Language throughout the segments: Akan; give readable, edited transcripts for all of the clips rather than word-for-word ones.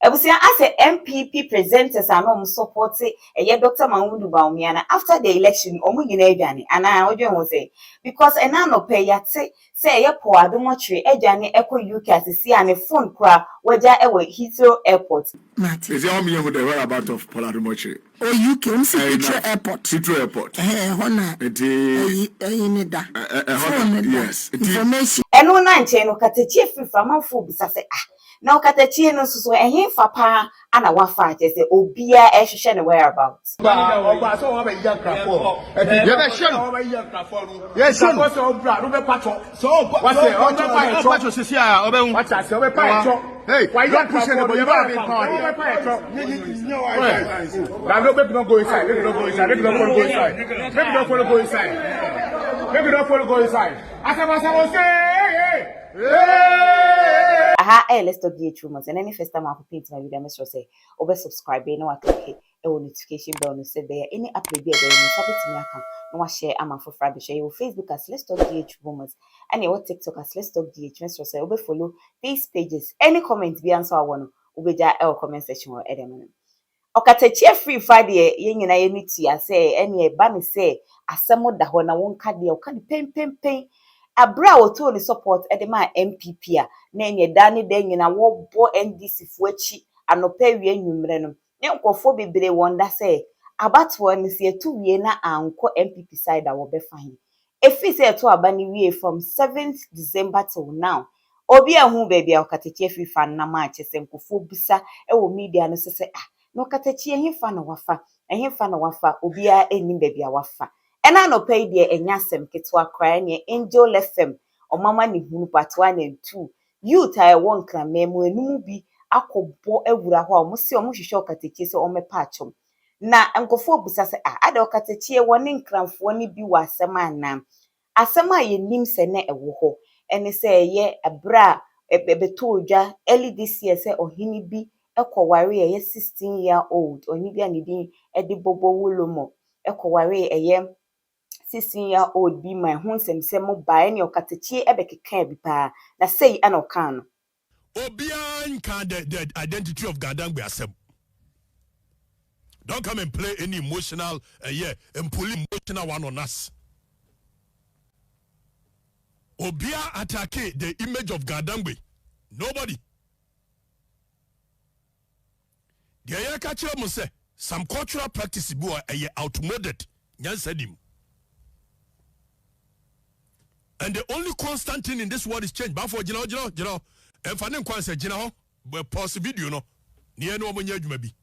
Ebusia as a MPP presenters and support Dr. Mahmoud Bawumia after the election omu nyina aduane ana odwen ho say because ena no pay yate say ye po adomochre aduane ekọ UK asisi ane phone kra waja ewe Heathrow Airport. Is there me who the whereabouts of Paul Adomochre? Oh, UK Heathrow Airport. Heathrow Airport. Hona. Yes. Information. Eno na nche no Okatakyie Afrifa Runaway bisa say na Okatakyie no so ehin fa pa ana wafa ate say obia ehwehwe ne whereabouts. Oba so wa ba iya krafo. Ye be hye no. Yes, so so obra no be pato. So what say o be pato sisi a o be hu. What say o be pato. Hey, why you push the boy ba be pato. Now no make no go inside. Make no go inside. Make no follow go inside. Make no follow go inside. Make no follow go inside. Asaba say Let's talk the rumors. And any first time I paint my video, make sure say over subscribe, no I click a notification bell, no say there any upload there, no submit to me account, no share am for Friday share your Facebook as Let's Talk DH Rumors, and your TikTok as Let's Talk DH. Make sure say over follow these pages. Any comments be answer one over there our comment section or edit. Okatakyie Afrifa de ye nyina ye niti ase ene ba ne se asemo da ho na wonka de o ka de pen abra woto ni support edema MPP a na enye dane de nyina wo bo NDC fu achi anopa wie nwumre no ne nkofo bebre wonda se abatwo ni se etu wie na anko MPP side a wo be fahin efi se etu aba ni wie from 7th December till now obi ehun baby Okatakyie Afrifa na ma chese nkofo bisa wo media no se no Okatakyie ehfa na wafa obia enim baby a wafa ena no pay de enyasem ketwa kra ne Angel FM omama ne hunu part 1 and 2 youth I won kra memu enum bi akobọ ewura ho a mo se omo hwehwe Okatakyie se omepa achom na enkofo busa se ade Okatakyie woni nkramfo ni bi wasem anam asem a yenim se ne ewo ho ene se ye abra ebeto odwa early this year se ohini bi ekoware ye 16-year-old oni bi anidin edi bobo wulomo ekoware eye 16-year-old be my home sem by any Okatakyie ebekeka bi pa na say an okan obia nka the identity of Gadangbe asem. Don't come and play any emotional and pull emotional one on us. Obia attack the image of Gadangbe. Nobody. The ayakachi mo say some cultural practice be outmoded. Nyan said him. And the only constant thing in this world is change. But for you know, and for them say you know, but pause video no. Near no money you may be.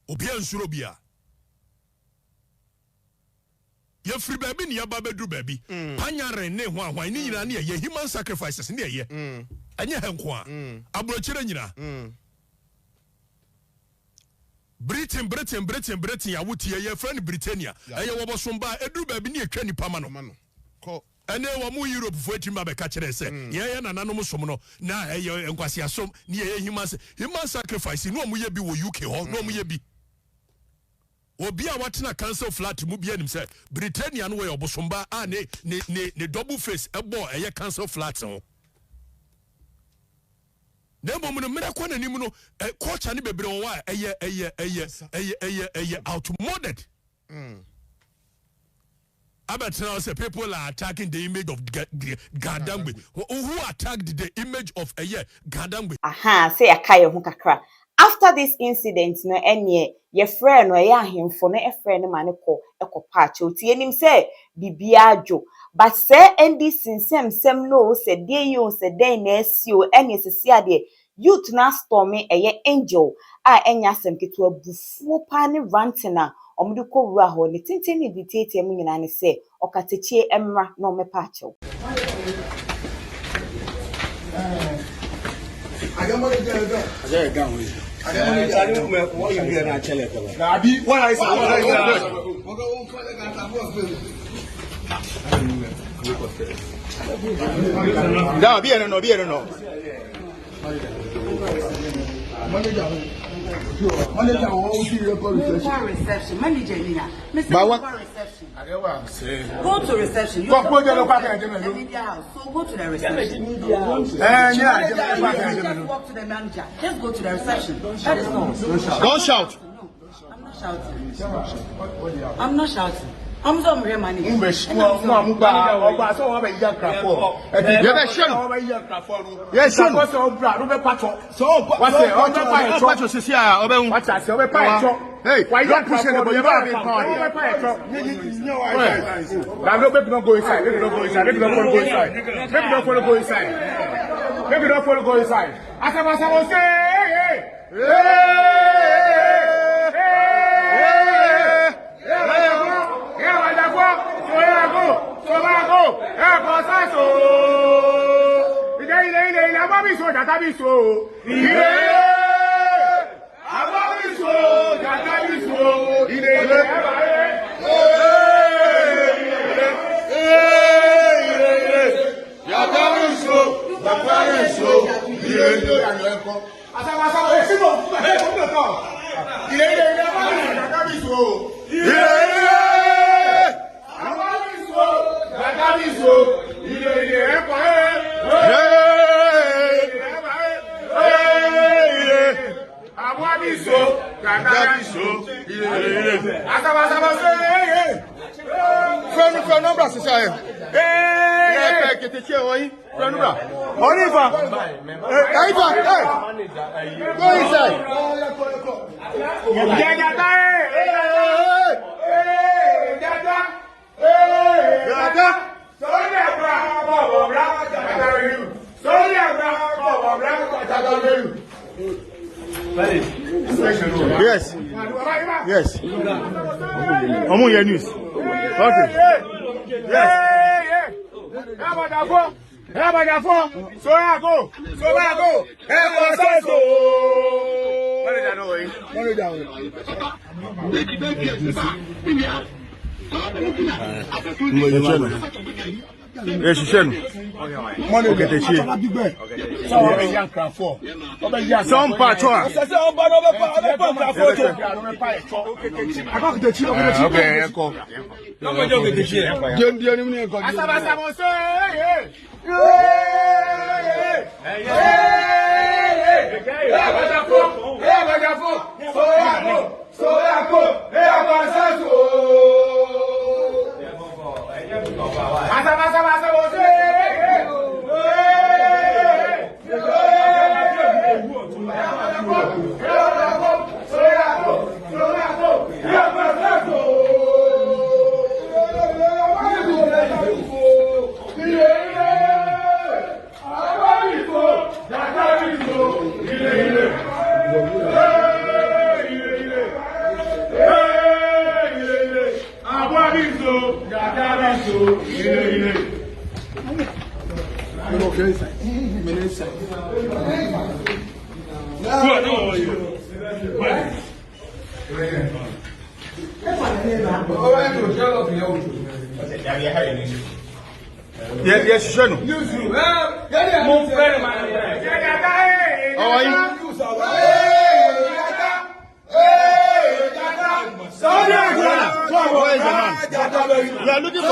Obia and Surobia. Ye free baby, ni baby do baby. Panya rene why ni ye human sacrifices in ye. And ye henkwa. Abrochire nyina. Britain, ya wuti ye friend Britannia. Eye wo bosomba edu baby ni etwa nipa ma no. Ene wa mu Europe fu etima be ka kire se ye na nanom som no na eye enkwase asom ni ye human sacrifice no mu ye bi wo UK ho no mu ye bi obi a watena cancel flat mu bi anim se Britannia no we obosomba a ne double face ebo eye cancel flat ho Nemo no mena kwa nanim no culture ni bebre won wa eye outmoded. About now say people are attacking the image of Gadangbe. Who attacked the image of Gadangbe? Say akaye ho kakra. After this incident no enye ye friend no ye ahemfo no friend no mane ko patch oti enim say bibia adwo but say endi sinsem no say dey you say den na asio ene sisi ade youth na storm Angel a enya asem keto abufuo pa ne rantina omdu ko wura ho ne tintin ni ditete mu nyina ne say Okatakyie emra no mepa achew Da bien no. Manager, what see reception? Manager, Mr. Reception. Go to reception. Go to the house. So go to the reception. Just walk to the manager. Just go to the reception. That is all. Don't shout. No, I'm not shouting. I'm so money. You be sure. Yes, sir. Hey, why you push the boy? You go inside. Yes. Ghananews. Okay. Yes. So I go. Yes, some part Yes, sure. You are looking for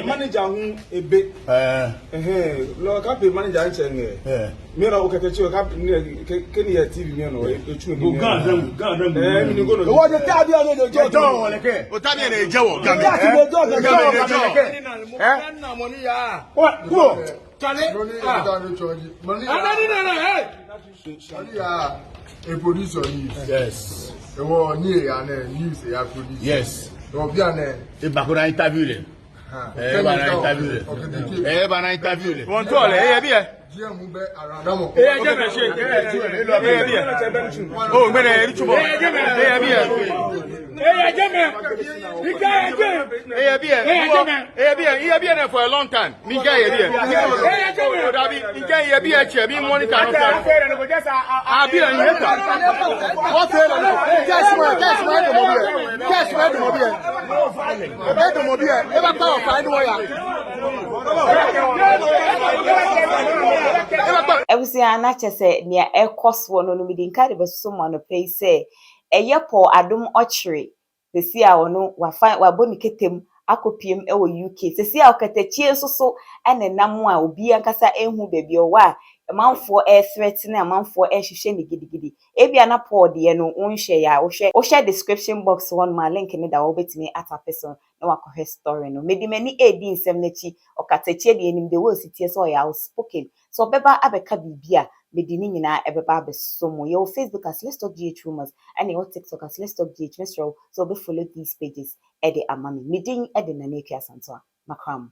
manager a bit. Manager Mira Okatakyie TV what the a producer news. Yes. News they are producing. Yes. A background interview. bana interview. Won to le bi e. Oh, me na chubo. For a long time. Me guy here. Be monitor. Ebusia na chese nia ekoso no midi nka de beso mo no pei se eyepo adom ochire sesi a ono wa boni ketem akopiem e wo UK sesi a Okatakyie soso ene nam a obi ankasa enhu bebi o wa amanfo threaten amanfo hwehwe ne gidigidi ebia na Paul de no unhwe ya wo hwe description box one ma link ne da wo betimi atapperson na wakohwe story no medimani edi nsem na chi Okatakyie de enim de wo sitie so ya outspoken so beba abeka bibia medini nyina ebeba abesomo your Facebook as Let's Talk GH Rumors and your TikTok as Let's Talk GH Metro so be follow these pages ede amami medin ede na nekua santoa makram